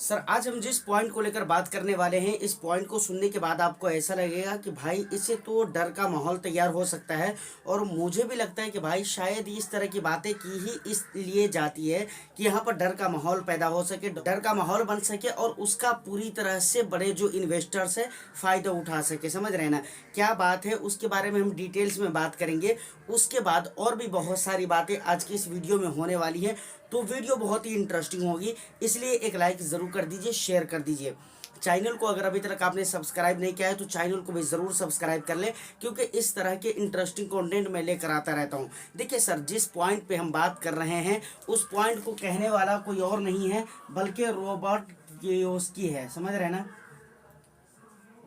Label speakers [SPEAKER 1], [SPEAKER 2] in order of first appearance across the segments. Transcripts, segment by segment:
[SPEAKER 1] Sir आज हम जिस पॉइंट को लेकर बात करने वाले हैं, इस पॉइंट को सुनने के बाद आपको ऐसा लगेगा कि भाई इससे तो डर का माहौल तैयार हो सकता है। और मुझे भी लगता है कि भाई शायद इस तरह की बातें की ही इसलिए जाती है कि यहाँ पर डर का माहौल पैदा हो सके, डर का माहौल बन सके और उसका पूरी तरह से बड़े जो इन्वेस्टर्स है फ़ायदा उठा सके। समझ रहे हैं ना क्या बात है, उसके बारे में हम डिटेल्स में बात करेंगे। उसके बाद और भी बहुत सारी बातें आज की इस वीडियो में होने वाली हैं, तो वीडियो बहुत ही इंटरेस्टिंग होगी, इसलिए एक लाइक ज़रूर कर दीजिए, शेयर कर दीजिए। चैनल को अगर अभी तक आपने सब्सक्राइब नहीं किया है तो चैनल को भी ज़रूर सब्सक्राइब कर ले, क्योंकि इस तरह के इंटरेस्टिंग कंटेंट मैं लेकर आता रहता हूं। देखिए सर, जिस पॉइंट पे हम बात कर रहे हैं उस पॉइंट को कहने वाला कोई और नहीं है बल्कि रोबर्ट कियोस्की है। समझ रहे हैं ना,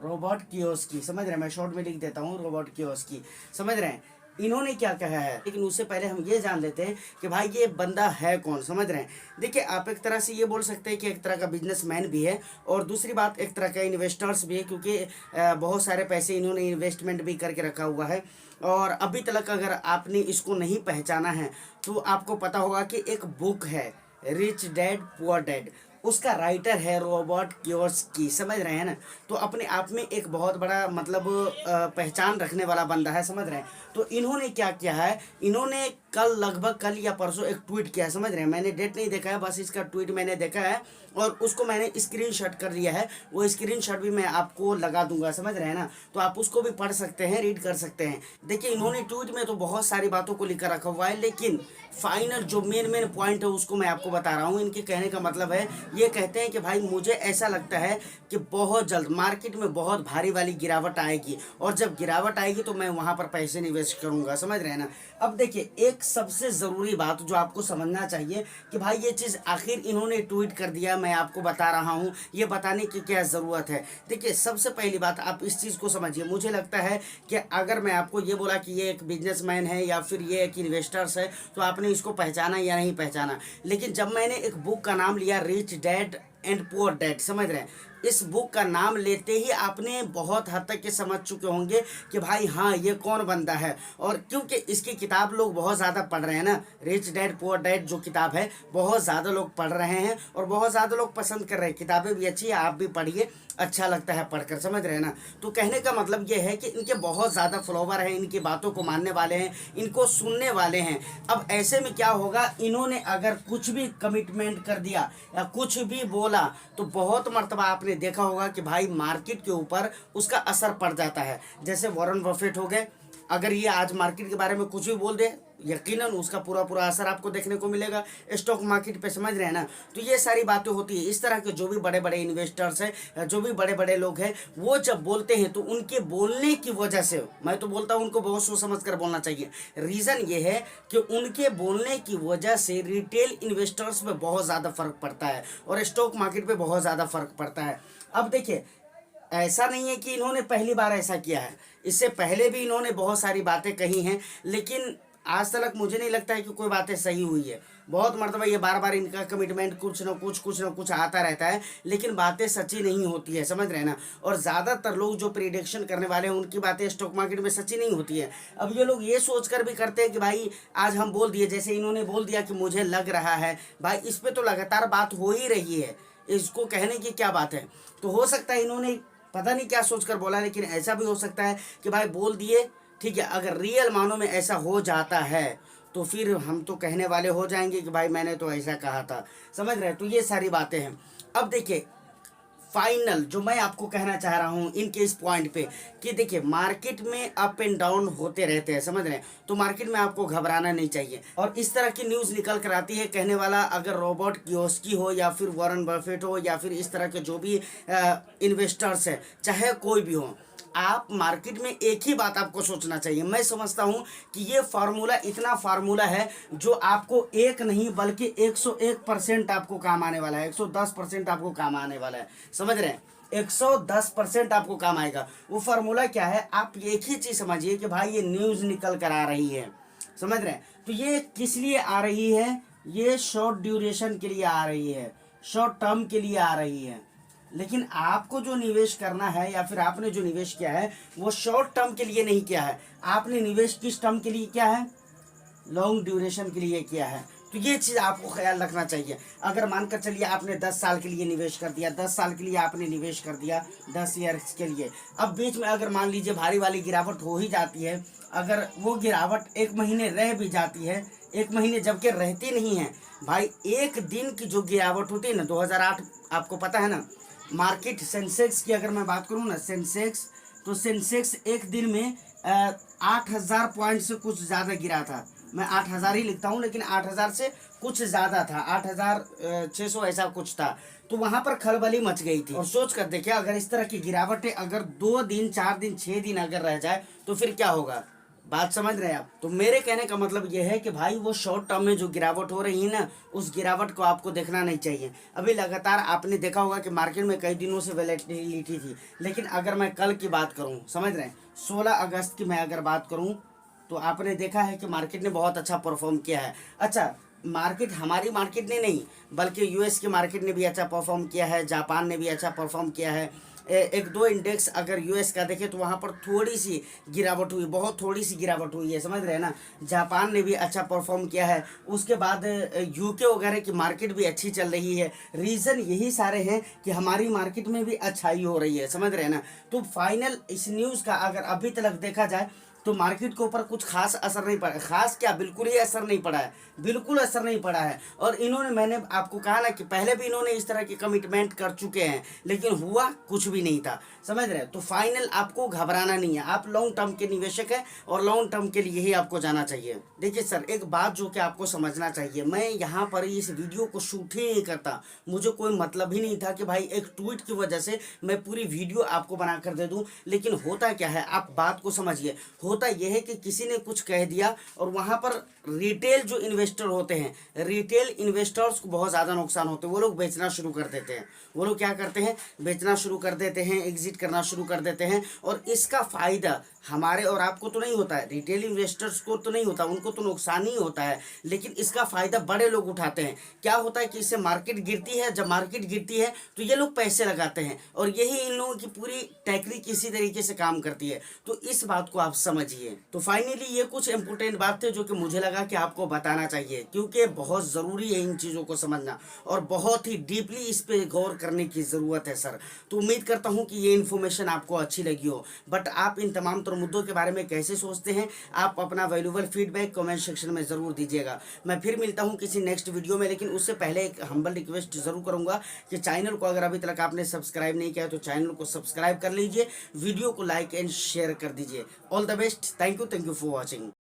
[SPEAKER 1] रोबर्ट कियोस्की। समझ रहे हैं, मैं शॉर्ट में लिख देता हूँ रोबर्ट कियोस्की। समझ रहे हैं इन्होंने क्या कहा है, लेकिन उससे पहले हम ये जान लेते हैं कि भाई ये बंदा है कौन। समझ रहे हैं, देखिए आप एक तरह से ये बोल सकते हैं कि एक तरह का बिजनेसमैन भी है और दूसरी बात एक तरह का इन्वेस्टर्स भी है, क्योंकि बहुत सारे पैसे इन्होंने इन्वेस्टमेंट भी करके रखा हुआ है। और अभी तक अगर आपने इसको नहीं पहचाना है तो आपको पता होगा कि एक बुक है रिच डैड पुअर डैड, उसका राइटर है रॉबर्ट कियोस्की। समझ रहे हैं ना, तो अपने आप में एक बहुत बड़ा मतलब पहचान रखने वाला बंदा है। समझ रहे हैं, तो इन्होंने क्या किया है, इन्होंने लगभग कल या परसों एक ट्वीट किया है। समझ रहे हैं, मैंने डेट नहीं देखा है, बस इसका ट्वीट मैंने देखा है और उसको मैंने स्क्रीनशॉट कर लिया है। वो स्क्रीनशॉट भी मैं आपको लगा दूंगा। समझ रहे हैं ना, तो आप उसको भी पढ़ सकते हैं, रीड कर सकते हैं। देखिए इन्होंने ट्वीट में तो बहुत सारी बातों को लिखकर रखा हुआ है, लेकिन फाइनल जो मेन पॉइंट है उसको मैं आपको बता रहा हूँ। इनके कहने का मतलब है, ये कहते हैं कि भाई मुझे ऐसा लगता है कि बहुत जल्द मार्केट में बहुत भारी वाली गिरावट आएगी और जब गिरावट आएगी तो मैं वहां पर पैसे निवेश करूंगा। समझ रहे हैं ना, अब देखिए एक सबसे ज़रूरी बात जो आपको समझना चाहिए कि भाई ये चीज़ आखिर इन्होंने ट्वीट कर दिया, मैं आपको बता रहा हूँ, ये बताने की क्या ज़रूरत है। देखिए सबसे पहली बात आप इस चीज़ को समझिए। मुझे लगता है कि अगर मैं आपको ये बोला कि ये एक बिजनेसमैन है या फिर ये एक इन्वेस्टर्स है तो आपने इसको पहचाना या नहीं पहचाना, लेकिन जब मैंने एक बुक का नाम लिया rich dad and poor dad, समझ रहे हैं, इस बुक का नाम लेते ही आपने बहुत हद तक ये समझ चुके होंगे कि भाई हाँ ये कौन बंदा है। और क्योंकि इसकी किताब लोग बहुत ज़्यादा पढ़ रहे हैं ना, रिच डैड पुअर डैड जो किताब है बहुत ज़्यादा लोग पढ़ रहे हैं और बहुत ज़्यादा लोग पसंद कर रहे हैं। किताबें भी अच्छी है, आप भी पढ़िए, अच्छा लगता है पढ़कर। समझ रहे हैं ना, तो कहने का मतलब ये है कि इनके बहुत ज़्यादा फॉलोवर हैं, इनकी बातों को मानने वाले हैं, इनको सुनने वाले हैं। अब ऐसे में क्या होगा, इन्होंने अगर कुछ भी कमिटमेंट कर दिया या कुछ भी बोला तो बहुत मर्तबा आपने देखा होगा कि भाई मार्केट के ऊपर उसका असर पड़ जाता है। जैसे वॉरेन बफेट हो गए, अगर ये आज मार्केट के बारे में कुछ भी बोल दे यकीनन उसका पूरा पूरा असर आपको देखने को मिलेगा स्टॉक मार्केट पे। समझ रहे हैं ना, तो ये सारी बातें होती है। इस तरह के जो भी बड़े बड़े इन्वेस्टर्स हैं, जो भी बड़े बड़े लोग हैं, वो जब बोलते हैं तो उनके बोलने की वजह से, मैं तो बोलता हूँ उनको बहुत सोच समझ कर बोलना चाहिए। रीज़न ये है कि उनके बोलने की वजह से रिटेल इन्वेस्टर्स में बहुत ज़्यादा फर्क पड़ता है और स्टॉक मार्केट पे बहुत ज़्यादा फर्क पड़ता है। अब देखिए ऐसा नहीं है कि इन्होंने पहली बार ऐसा किया है, इससे पहले भी इन्होंने बहुत सारी बातें कही हैं, लेकिन आज तक मुझे नहीं लगता है कि कोई बातें सही हुई है। बहुत मरतबा ये बार बार इनका कमिटमेंट कुछ ना कुछ आता रहता है, लेकिन बातें सच्ची नहीं होती है। समझ रहे हैं ना, और ज़्यादातर लोग जो प्रिडिक्शन करने वाले हैं उनकी बातें स्टॉक मार्केट में सच्ची नहीं होती है। अब ये लोग ये सोच कर भी करते हैं कि भाई आज हम बोल दिए, जैसे इन्होंने बोल दिया कि मुझे लग रहा है, भाई इस पर तो लगातार बात हो ही रही है, इसको कहने की क्या बात है। तो हो सकता है इन्होंने पता नहीं क्या सोचकर बोला, लेकिन ऐसा भी हो सकता है कि भाई बोल दिए, ठीक है, अगर रियल मानों में ऐसा हो जाता है तो फिर हम तो कहने वाले हो जाएंगे कि भाई मैंने तो ऐसा कहा था। समझ रहे हैं, तो ये सारी बातें हैं। अब देखिए फाइनल जो मैं आपको कहना चाह रहा हूँ इनके इस पॉइंट पे कि देखिए मार्केट में अप एंड डाउन होते रहते हैं। समझ रहे हैं, तो मार्केट में आपको घबराना नहीं चाहिए। और इस तरह की न्यूज़ निकल कर आती है, कहने वाला अगर रॉबर्ट कियोस्की हो या फिर वॉरेन बफेट हो या फिर इस तरह के जो भी इन्वेस्टर्स हैं, चाहे कोई भी हो, आप मार्केट में एक ही बात आपको सोचना चाहिए। मैं समझता हूं कि ये फार्मूला इतना फार्मूला है जो आपको एक नहीं बल्कि 101% आपको काम आने वाला है, 110% आपको काम आने वाला है। समझ रहे हैं, 110% आपको काम आएगा। वो फार्मूला क्या है, आप एक ही चीज़ समझिए कि भाई ये न्यूज़ निकल कर आ रही है। समझ रहे हैं, तो ये किस लिए आ रही है, ये शॉर्ट ड्यूरेशन के लिए आ रही है, शॉर्ट टर्म के लिए आ रही है। लेकिन आपको जो निवेश करना है या फिर आपने जो निवेश किया है वो शॉर्ट टर्म के लिए नहीं किया है, आपने निवेश किस टर्म के लिए किया है, लॉन्ग ड्यूरेशन के लिए किया है। तो ये चीज़ आपको ख्याल रखना चाहिए। अगर मानकर चलिए आपने 10 साल के लिए निवेश कर दिया, 10 साल के लिए आपने निवेश कर दिया, 10 ईयर्स के लिए, अब बीच में अगर मान लीजिए भारी वाली गिरावट हो ही जाती है, अगर वो गिरावट 1 महीने रह भी जाती है, 1 महीने जबकि रहती नहीं है भाई, एक दिन की जो गिरावट होती है ना, 2008 आपको पता है ना, मार्केट सेंसेक्स की अगर मैं बात करूँ ना, सेंसेक्स, तो सेंसेक्स एक दिन में 8,000 पॉइंट से कुछ ज़्यादा गिरा था। मैं 8,000 ही लिखता हूँ, लेकिन 8,000 से कुछ ज़्यादा था, 8,600 ऐसा कुछ था। तो वहाँ पर खलबली मच गई थी। और सोच कर देखिए, अगर इस तरह की गिरावटें अगर 2 दिन, 4 दिन, 6 दिन अगर रह जाए तो फिर क्या होगा। बात समझ रहे हैं आप। तो मेरे कहने का मतलब ये है कि भाई वो शॉर्ट टर्म में जो गिरावट हो रही है ना, उस गिरावट को आपको देखना नहीं चाहिए। अभी लगातार आपने देखा होगा कि मार्केट में कई दिनों से वैलेटिलिटी थी, लेकिन अगर मैं कल की बात करूं, समझ रहे हैं, 16 अगस्त की मैं अगर बात करूं, तो आपने देखा है कि मार्केट ने बहुत अच्छा परफॉर्म किया है। अच्छा, मार्केट, हमारी मार्केट ने नहीं, बल्कि यूएस की मार्केट ने भी अच्छा परफॉर्म किया है, जापान ने भी अच्छा परफॉर्म किया है। एक दो इंडेक्स अगर यूएस का देखें तो वहाँ पर थोड़ी सी गिरावट हुई, बहुत थोड़ी सी गिरावट हुई है, समझ रहे हैं ना। जापान ने भी अच्छा परफॉर्म किया है। उसके बाद यूके वगैरह की मार्केट भी अच्छी चल रही है। रीज़न यही सारे हैं कि हमारी मार्केट में भी अच्छाई हो रही है, समझ रहे हैं ना। तो फाइनल इस न्यूज़ का अगर अभी तक देखा जाए तो मार्केट के ऊपर कुछ खास असर नहीं पड़ा, खास क्या, बिल्कुल ही असर नहीं पड़ा है, बिल्कुल असर नहीं पड़ा है। और इन्होंने, मैंने आपको कहा ना कि पहले भी इन्होंने इस तरह की कमिटमेंट कर चुके हैं, लेकिन हुआ कुछ भी नहीं था, समझ रहे हैं। तो फाइनल आपको घबराना नहीं है, आप लॉन्ग टर्म के निवेशक हैं और लॉन्ग टर्म के लिए ही आपको जाना चाहिए। देखिए सर, एक बात जो कि आपको समझना चाहिए, मैं यहाँ पर इस वीडियो को शूट ही नहीं करता, मुझे कोई मतलब ही नहीं था कि भाई एक ट्वीट की वजह से मैं पूरी वीडियो आपको बना कर दे दूँ। लेकिन होता क्या है, आप बात को समझिए, होता यह है कि किसी ने कुछ कह दिया और वहाँ पर रिटेल जो इन्वेस्टर होते हैं, रिटेल इन्वेस्टर्स को बहुत ज़्यादा नुकसान होते हैं। वो लोग बेचना शुरू कर देते हैं, वो लोग क्या करते हैं, बेचना शुरू कर देते हैं, एग्जिट करना शुरू कर देते हैं। और इसका फ़ायदा हमारे और आपको तो नहीं होता है, रिटेल इन्वेस्टर्स को तो नहीं होता, उनको तो नुकसान ही होता है, लेकिन इसका फ़ायदा बड़े लोग उठाते हैं। क्या होता है कि इससे मार्केट गिरती है, जब मार्केट गिरती है तो ये लोग पैसे लगाते हैं, और यही इन लोगों की पूरी टेक्निक इसी तरीके से काम करती है। तो इस बात को आप समझिए। तो फाइनली ये कुछ इंपॉर्टेंट बात थे जो कि मुझे लगा कि आपको बताना चाहिए, क्योंकि बहुत ज़रूरी है इन चीज़ों को समझना और बहुत ही डीपली इस पर गौर करने की ज़रूरत है सर। तो उम्मीद करता हूँ कि ये इन्फॉर्मेशन आपको अच्छी लगी हो। बट आप इन तमाम तर मुद्दों के बारे में कैसे सोचते हैं, आप अपना वैल्यूबल फीडबैक कमेंट सेक्शन में ज़रूर दीजिएगा। मैं फिर मिलता हूँ किसी नेक्स्ट वीडियो में, लेकिन उससे पहले एक हम्बल रिक्वेस्ट ज़रूर करूँगा कि चैनल को अगर अभी तक आपने सब्सक्राइब नहीं किया तो चैनल को सब्सक्राइब कर लीजिए, वीडियो को लाइक एंड शेयर कर दीजिए। All the best, thank you for watching.